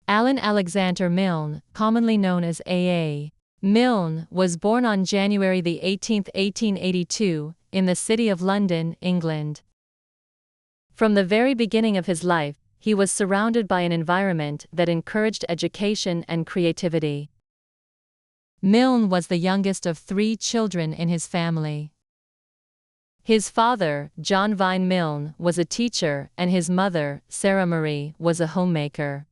Alan Alexander Milne, commonly known as A.A. Milne, was born on January 18, 1882, in the city of London, England. From the very beginning of his life, he was surrounded by an environment that encouraged education and creativity. Milne was the youngest of 3 children in his family. His father, John Vine Milne, was a teacher, and his mother, Sarah Marie, was a homemaker.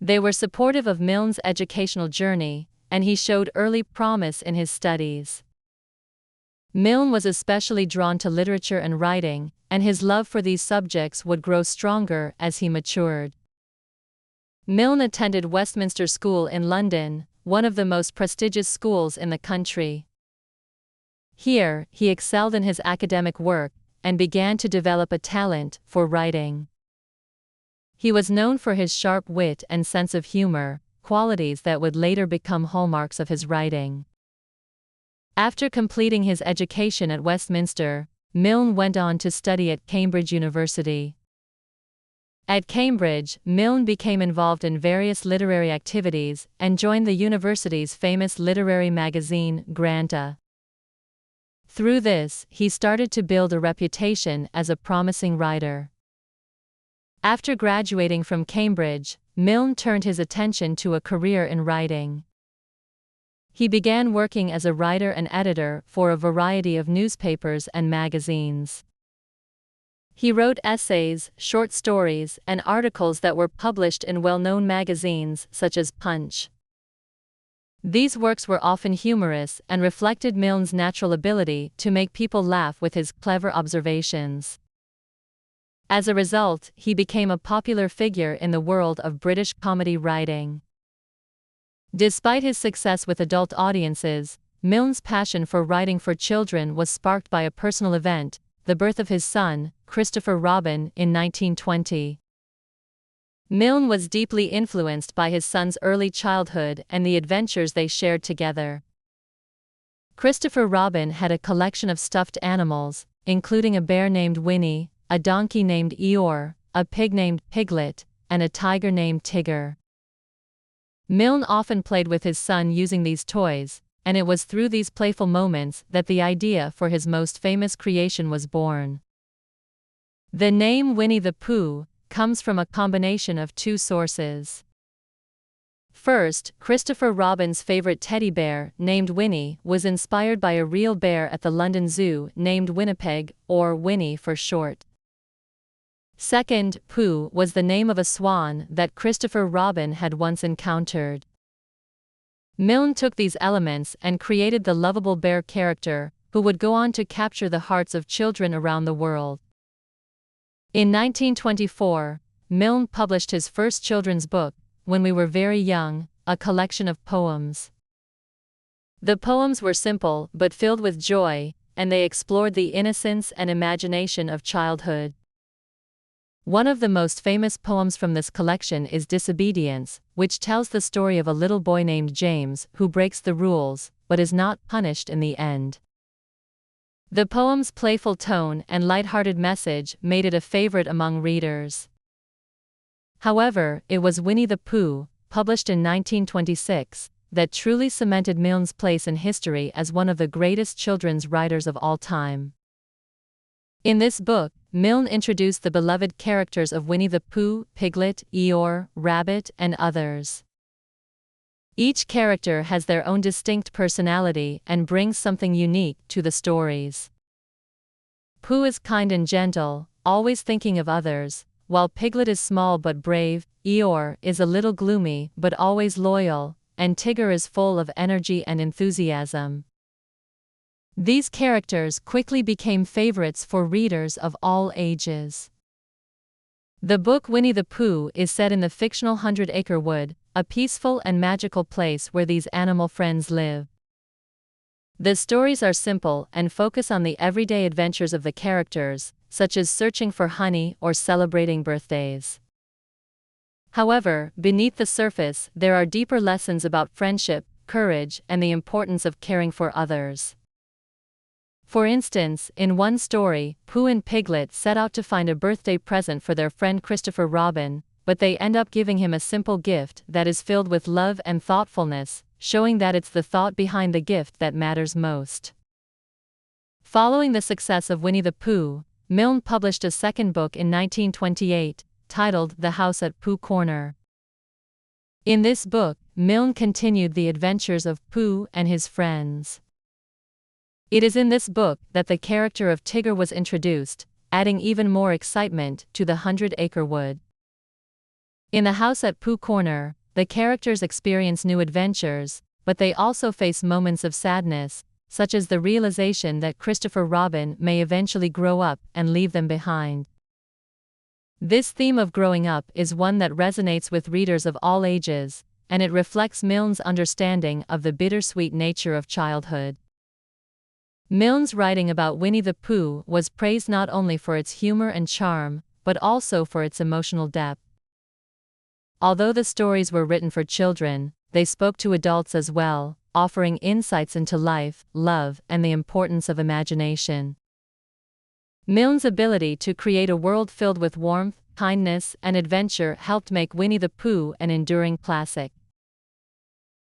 They were supportive of Milne's educational journey, and he showed early promise in his studies. Milne was especially drawn to literature and writing, and his love for these subjects would grow stronger as he matured. Milne attended Westminster School in London, one of the most prestigious schools in the country. Here, he excelled in his academic work, and began to develop a talent for writing. He was known for his sharp wit and sense of humor, qualities that would later become hallmarks of his writing. After completing his education at Westminster, Milne went on to study at Cambridge University. At Cambridge, Milne became involved in various literary activities and joined the university's famous literary magazine, Granta. Through this, he started to build a reputation as a promising writer. After graduating from Cambridge, Milne turned his attention to a career in writing. He began working as a writer and editor for a variety of newspapers and magazines. He wrote essays, short stories, and articles that were published in well-known magazines such as Punch. These works were often humorous and reflected Milne's natural ability to make people laugh with his clever observations. As a result, he became a popular figure in the world of British comedy writing. Despite his success with adult audiences, Milne's passion for writing for children was sparked by a personal event, the birth of his son, Christopher Robin, in 1920. Milne was deeply influenced by his son's early childhood and the adventures they shared together. Christopher Robin had a collection of stuffed animals, including a bear named Winnie, a donkey named Eeyore, a pig named Piglet, and a tiger named Tigger. Milne often played with his son using these toys, and it was through these playful moments that the idea for his most famous creation was born. The name Winnie-the-Pooh comes from a combination of 2 sources. First, Christopher Robin's favorite teddy bear, named Winnie, was inspired by a real bear at the London Zoo named Winnipeg, or Winnie for short. Second, Pooh was the name of a swan that Christopher Robin had once encountered. Milne took these elements and created the lovable bear character, who would go on to capture the hearts of children around the world. In 1924, Milne published his first children's book, When We Were Very Young, a collection of poems. The poems were simple but filled with joy, and they explored the innocence and imagination of childhood. One of the most famous poems from this collection is Disobedience, which tells the story of a little boy named James who breaks the rules, but is not punished in the end. The poem's playful tone and light-hearted message made it a favorite among readers. However, it was Winnie-the-Pooh, published in 1926, that truly cemented Milne's place in history as one of the greatest children's writers of all time. In this book, Milne introduced the beloved characters of Winnie-the-Pooh, Piglet, Eeyore, Rabbit, and others. Each character has their own distinct personality and brings something unique to the stories. Pooh is kind and gentle, always thinking of others, while Piglet is small but brave, Eeyore is a little gloomy but always loyal, and Tigger is full of energy and enthusiasm. These characters quickly became favorites for readers of all ages. The book Winnie-the-Pooh is set in the fictional 100-Acre Wood, a peaceful and magical place where these animal friends live. The stories are simple and focus on the everyday adventures of the characters, such as searching for honey or celebrating birthdays. However, beneath the surface, there are deeper lessons about friendship, courage, and the importance of caring for others. For instance, in one story, Pooh and Piglet set out to find a birthday present for their friend Christopher Robin, but they end up giving him a simple gift that is filled with love and thoughtfulness, showing that it's the thought behind the gift that matters most. Following the success of Winnie-the-Pooh, Milne published a second book in 1928, titled The House at Pooh Corner. In this book, Milne continued the adventures of Pooh and his friends. It is in this book that the character of Tigger was introduced, adding even more excitement to the 100-Acre Wood. In The House at Pooh Corner, the characters experience new adventures, but they also face moments of sadness, such as the realization that Christopher Robin may eventually grow up and leave them behind. This theme of growing up is one that resonates with readers of all ages, and it reflects Milne's understanding of the bittersweet nature of childhood. Milne's writing about Winnie-the-Pooh was praised not only for its humor and charm, but also for its emotional depth. Although the stories were written for children, they spoke to adults as well, offering insights into life, love, and the importance of imagination. Milne's ability to create a world filled with warmth, kindness, and adventure helped make Winnie-the-Pooh an enduring classic.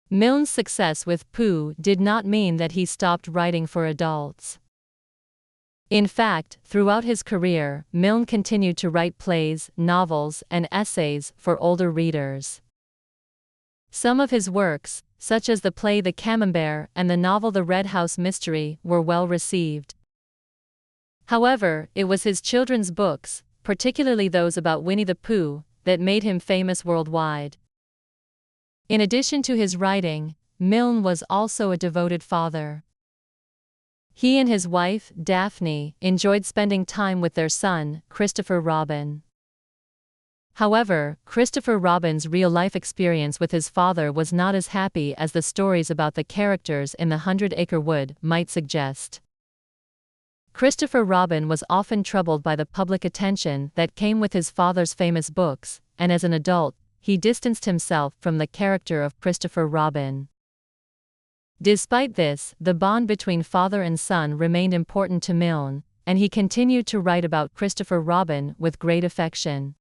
Milne's success with Pooh did not mean that he stopped writing for adults. In fact, throughout his career, Milne continued to write plays, novels, and essays for older readers. Some of his works, such as the play The Camembert and the novel The Red House Mystery, were well received. However, it was his children's books, particularly those about Winnie-the-Pooh, that made him famous worldwide. In addition to his writing, Milne was also a devoted father. He and his wife, Daphne, enjoyed spending time with their son, Christopher Robin. However, Christopher Robin's real-life experience with his father was not as happy as the stories about the characters in The 100-Acre Wood might suggest. Christopher Robin was often troubled by the public attention that came with his father's famous books, and as an adult, he distanced himself from the character of Christopher Robin. Despite this, the bond between father and son remained important to Milne, and he continued to write about Christopher Robin with great affection.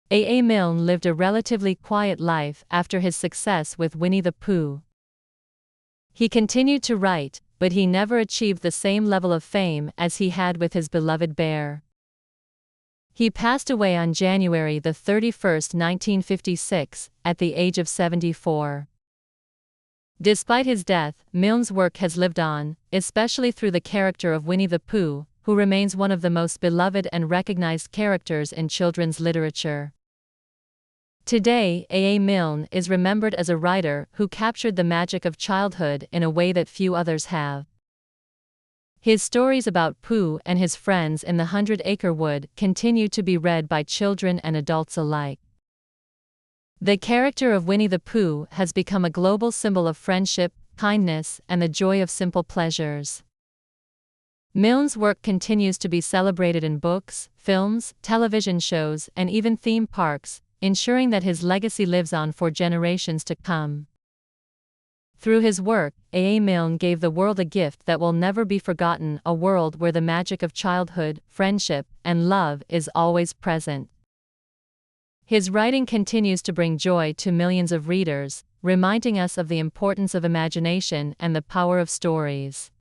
A. Milne lived a relatively quiet life after his success with Winnie-the-Pooh. He continued to write, but he never achieved the same level of fame as he had with his beloved bear. He passed away on January 31, 1956, at the age of 74. Despite his death, Milne's work has lived on, especially through the character of Winnie-the-Pooh, who remains one of the most beloved and recognized characters in children's literature. Today, A. Milne is remembered as a writer who captured the magic of childhood in a way that few others have. His stories about Pooh and his friends in the 100-Acre Wood continue to be read by children and adults alike. The character of Winnie-the-Pooh has become a global symbol of friendship, kindness, and the joy of simple pleasures. Milne's work continues to be celebrated in books, films, television shows, and even theme parks, ensuring that his legacy lives on for generations to come. Through his work, A. Milne gave the world a gift that will never be forgotten, a world where the magic of childhood, friendship, and love is always present. His writing continues to bring joy to millions of readers, reminding us of the importance of imagination and the power of stories.